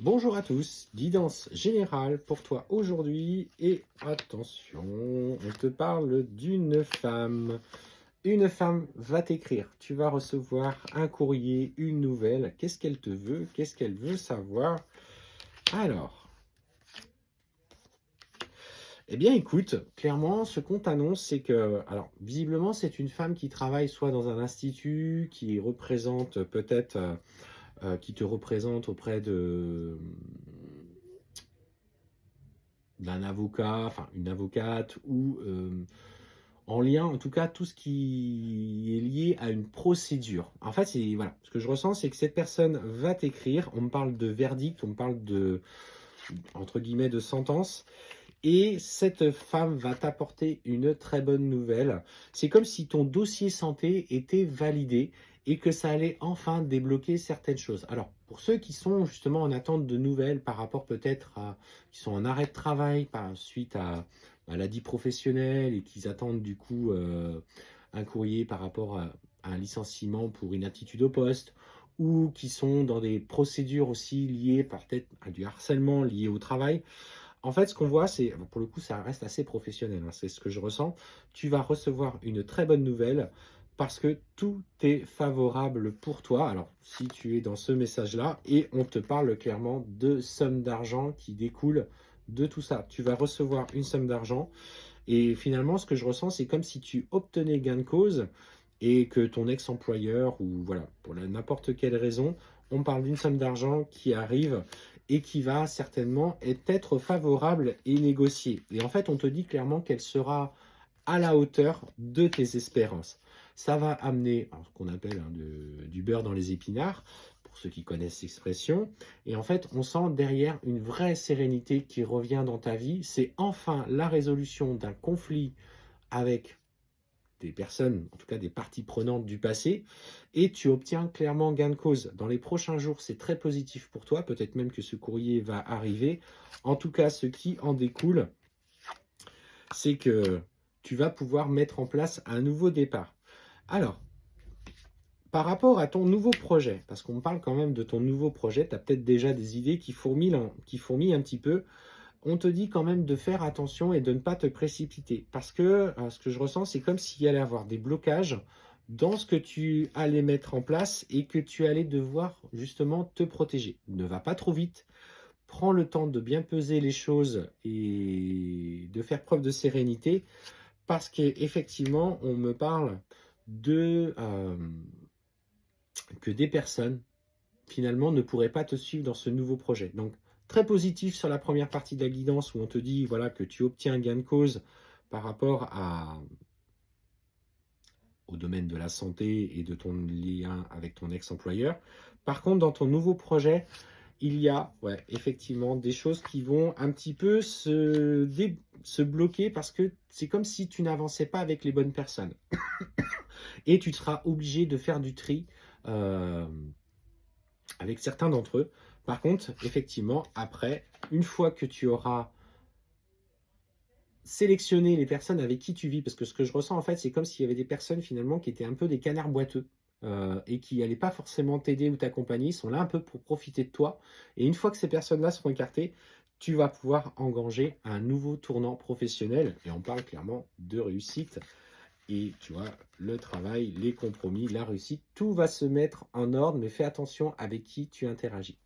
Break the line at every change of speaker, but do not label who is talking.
Bonjour à tous, guidance générale pour toi aujourd'hui et attention, on te parle d'une femme. Une femme va t'écrire, tu vas recevoir un courrier, une nouvelle. Qu'est-ce qu'elle te veut? Qu'est-ce qu'elle veut savoir? Alors, eh bien écoute, clairement, ce qu'on t'annonce, c'est que, alors visiblement, c'est une femme qui travaille soit dans un institut, qui représente peut-être, qui te représente auprès d'un avocat, enfin une avocate ou en lien, en tout cas, tout ce qui est lié à une procédure. En fait, c'est voilà, ce que je ressens, c'est que cette personne va t'écrire. On me parle de verdict, on me parle de entre guillemets de sentence, et cette femme va t'apporter une très bonne nouvelle. C'est comme si ton dossier santé était validé et que ça allait enfin débloquer certaines choses. Alors, pour ceux qui sont justement en attente de nouvelles par rapport peut-être à, qui sont en arrêt de travail suite à maladie professionnelle et qui attendent du coup un courrier par rapport à un licenciement pour inaptitude au poste, ou qui sont dans des procédures aussi liées peut-être à du harcèlement lié au travail, en fait, ce qu'on voit, c'est, pour le coup, ça reste assez professionnel, hein, c'est ce que je ressens. Tu vas recevoir une très bonne nouvelle parce que tout est favorable pour toi. Alors, si tu es dans ce message-là, et on te parle clairement de sommes d'argent qui découlent de tout ça. Tu vas recevoir une somme d'argent et finalement, ce que je ressens, c'est comme si tu obtenais gain de cause et que ton ex-employeur, ou voilà, pour n'importe quelle raison, on parle d'une somme d'argent qui arrive et qui va certainement être favorable et négociée. Et en fait, on te dit clairement qu'elle sera à la hauteur de tes espérances. Ça va amener alors, ce qu'on appelle du beurre dans les épinards, pour ceux qui connaissent l'expression. Et en fait, on sent derrière une vraie sérénité qui revient dans ta vie. C'est enfin la résolution d'un conflit avec des personnes, en tout cas des parties prenantes du passé, et tu obtiens clairement gain de cause. Dans les prochains jours, c'est très positif pour toi, peut-être même que ce courrier va arriver. En tout cas, ce qui en découle, c'est que tu vas pouvoir mettre en place un nouveau départ. Alors, par rapport à ton nouveau projet, parce qu'on parle quand même de ton nouveau projet, tu as peut-être déjà des idées qui fourmillent un petit peu. On te dit quand même de faire attention et de ne pas te précipiter. Parce que ce que je ressens, c'est comme s'il y allait avoir des blocages dans ce que tu allais mettre en place et que tu allais devoir justement te protéger. Ne va pas trop vite. Prends le temps de bien peser les choses et de faire preuve de sérénité parce qu'effectivement, on me parle de que des personnes finalement ne pourraient pas te suivre dans ce nouveau projet. Donc très positif sur la première partie de la guidance où on te dit voilà que tu obtiens un gain de cause par rapport au domaine de la santé et de ton lien avec ton ex-employeur. Par contre, dans ton nouveau projet, il y a effectivement des choses qui vont un petit peu se bloquer parce que c'est comme si tu n'avançais pas avec les bonnes personnes. Et tu seras obligé de faire du tri euh, avec certains d'entre eux. Par contre, effectivement, après, une fois que tu auras sélectionné les personnes avec qui tu vis, parce que ce que je ressens en fait, c'est comme s'il y avait des personnes finalement qui étaient un peu des canards boiteux et qui n'allaient pas forcément t'aider ou t'accompagner, ils sont là un peu pour profiter de toi. Et une fois que ces personnes-là seront écartées, tu vas pouvoir engranger un nouveau tournant professionnel. Et on parle clairement de réussite. Et tu vois, le travail, les compromis, la réussite, tout va se mettre en ordre, mais fais attention avec qui tu interagis.